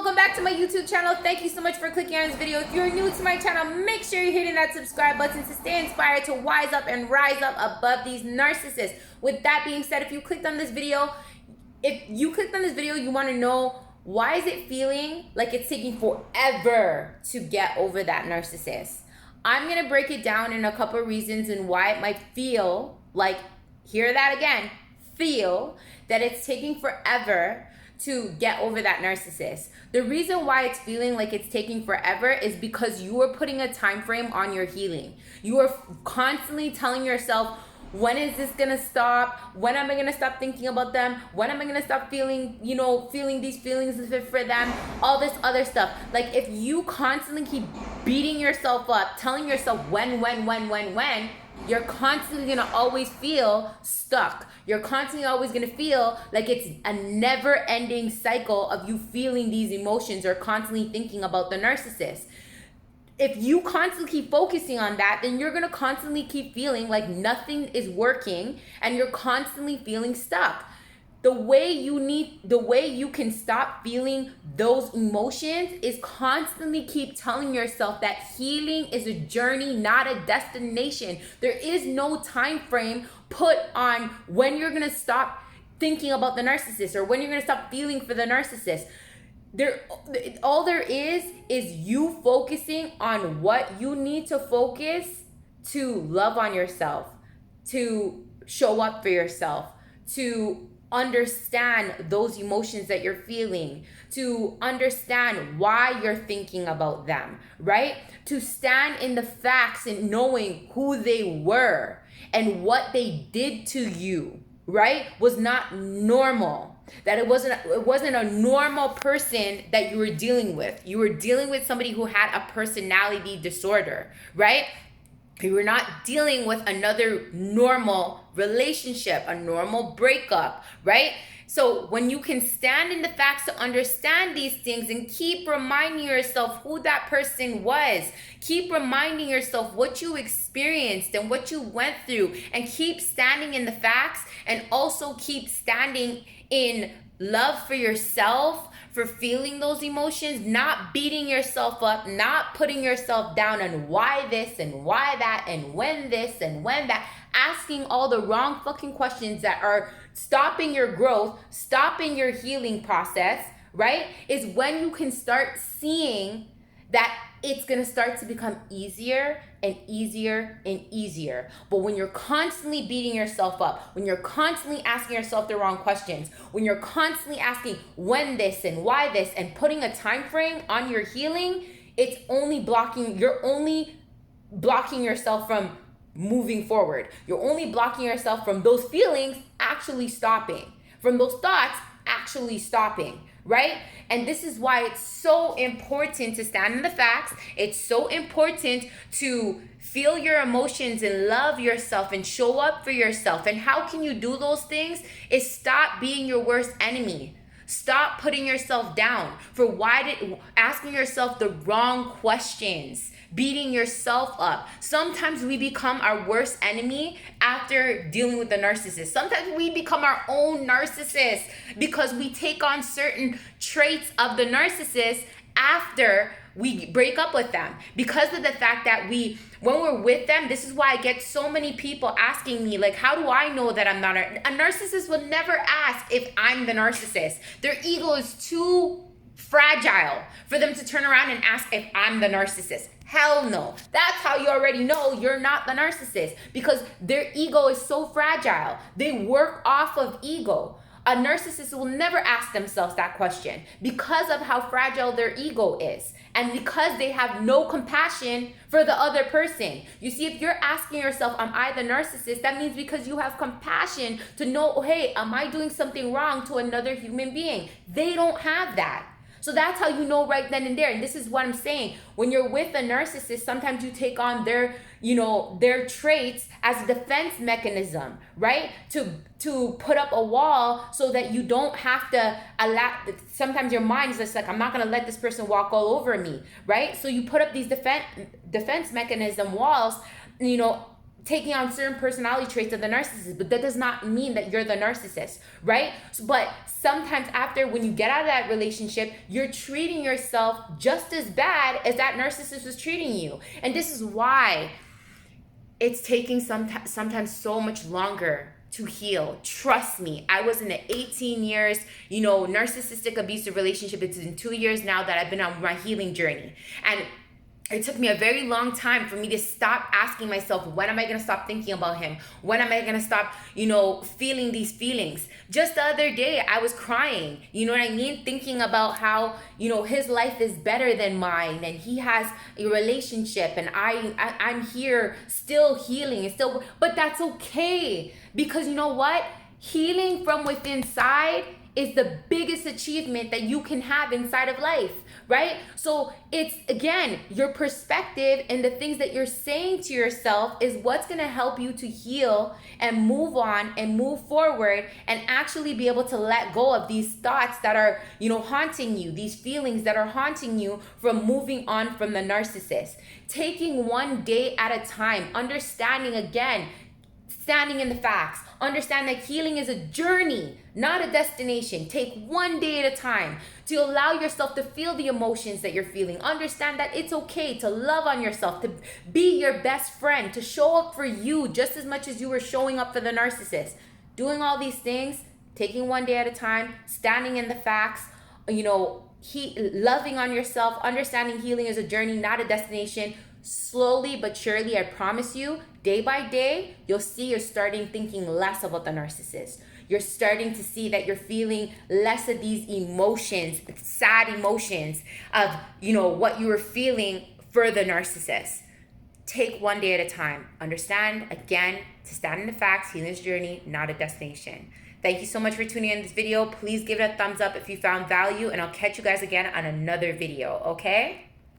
welcome back to my YouTube channel. Thank you so much for clicking on this video. If you're new to my channel, make sure you're hitting that subscribe button to stay inspired to wise up and rise up above these narcissists. With that being said, if you clicked on this video, you want to know why is it feeling like it's taking forever to get over that narcissist. I'm going to break it down in a couple of reasons and why it might feel like, hear that again, feel that it's taking forever to get over that narcissist. The reason why it's feeling like it's taking forever is because you are putting a time frame on your healing. You are constantly telling yourself, when is this gonna stop? When am I gonna stop thinking about them? When am I gonna stop feeling these feelings for them? All this other stuff. Like, if you constantly keep beating yourself up, telling yourself when, you're constantly gonna always feel stuck. You're constantly always gonna feel like it's a never-ending cycle of you feeling these emotions or constantly thinking about the narcissist. If you constantly keep focusing on that, then you're gonna constantly keep feeling like nothing is working and you're constantly feeling stuck. The way you can stop feeling those emotions is constantly keep telling yourself that healing is a journey, not a destination. There is no time frame put on when you're gonna stop thinking about the narcissist or when you're gonna stop feeling for the narcissist. All there is you focusing on what you need to focus to love on yourself, to show up for yourself, to understand those emotions that you're feeling, to understand why you're thinking about them, right? To stand in the facts and knowing who they were and what they did to you, right? Was not normal. That it wasn't a normal person that you were dealing with. You were dealing with somebody who had a personality disorder, right? You were not dealing with another normal relationship, a normal breakup, right? So when you can stand in the facts to understand these things and keep reminding yourself who that person was, keep reminding yourself what you experienced and what you went through, and keep standing in the facts, and also keep standing in love for yourself, for feeling those emotions, not beating yourself up, not putting yourself down on why this and why that and when this and when that, asking all the wrong fucking questions that are stopping your growth, stopping your healing process, right? Is when you can start seeing that it's gonna start to become easier and easier and easier. But when you're constantly beating yourself up, when you're constantly asking yourself the wrong questions, when you're constantly asking when this and why this and putting a time frame on your healing, you're only blocking yourself from moving forward. You're only blocking yourself from those feelings actually stopping, from those thoughts actually stopping, right? And this is why it's so important to stand in the facts. It's so important to feel your emotions and love yourself and show up for yourself. And how can you do those things? Is stop being your worst enemy. Stop putting yourself down for asking yourself the wrong questions, beating yourself up. Sometimes we become our worst enemy after dealing with the narcissist. Sometimes we become our own narcissist because we take on certain traits of the narcissist after we break up with them, because of the fact that when we're with them. This is why I get so many people asking me, like, how do I know that I'm not a narcissist? Will never ask if I'm the narcissist. Their ego is too fragile for them to turn around and ask if I'm the narcissist. Hell no. That's how you already know you're not the narcissist, because their ego is so fragile. They work off of ego. A narcissist will never ask themselves that question because of how fragile their ego is, and because they have no compassion for the other person. You see, if you're asking yourself, am I the narcissist? That means because you have compassion to know, oh, hey, am I doing something wrong to another human being? They don't have that. So that's how you know right then and there. And this is what I'm saying. When you're with a narcissist, sometimes you take on their traits as a defense mechanism, right? To put up a wall so that you don't have to allow. Sometimes your mind is just like, I'm not going to let this person walk all over me, right? So you put up these defense mechanism walls, taking on certain personality traits of the narcissist, but that does not mean that you're the narcissist, right? But sometimes after, when you get out of that relationship, you're treating yourself just as bad as that narcissist was treating you. And this is why it's taking sometimes so much longer to heal. Trust me, I was in an 18 years, narcissistic abusive relationship. It's been 2 years now that I've been on my healing journey. And it took me a very long time for me to stop asking myself, when am I going to stop thinking about him? When am I going to stop, feeling these feelings? Just the other day, I was crying, you know what I mean? Thinking about how, his life is better than mine, and he has a relationship, and I'm here still healing, but that's okay. Because you know what? Healing from within inside is the biggest achievement that you can have inside of life, right? So it's, again, your perspective and the things that you're saying to yourself is what's going to help you to heal and move on and move forward and actually be able to let go of these thoughts that are, haunting you, these feelings that are haunting you from moving on from the narcissist. Taking one day at a time, understanding, again, standing in the facts. Understand that healing is a journey, not a destination. Take one day at a time to allow yourself to feel the emotions that you're feeling. Understand that it's okay to love on yourself, to be your best friend, to show up for you just as much as you were showing up for the narcissist. Doing all these things, taking one day at a time, standing in the facts, loving on yourself, understanding healing is a journey, not a destination. Slowly but surely, I promise you, day by day, you'll see you're starting thinking less about the narcissist. You're starting to see that you're feeling less of these emotions, sad emotions of, what you were feeling for the narcissist. Take one day at a time. Understand, again, to stand in the facts, healing is a journey, not a destination. Thank you so much for tuning in this video. Please give it a thumbs up if you found value, and I'll catch you guys again on another video, okay?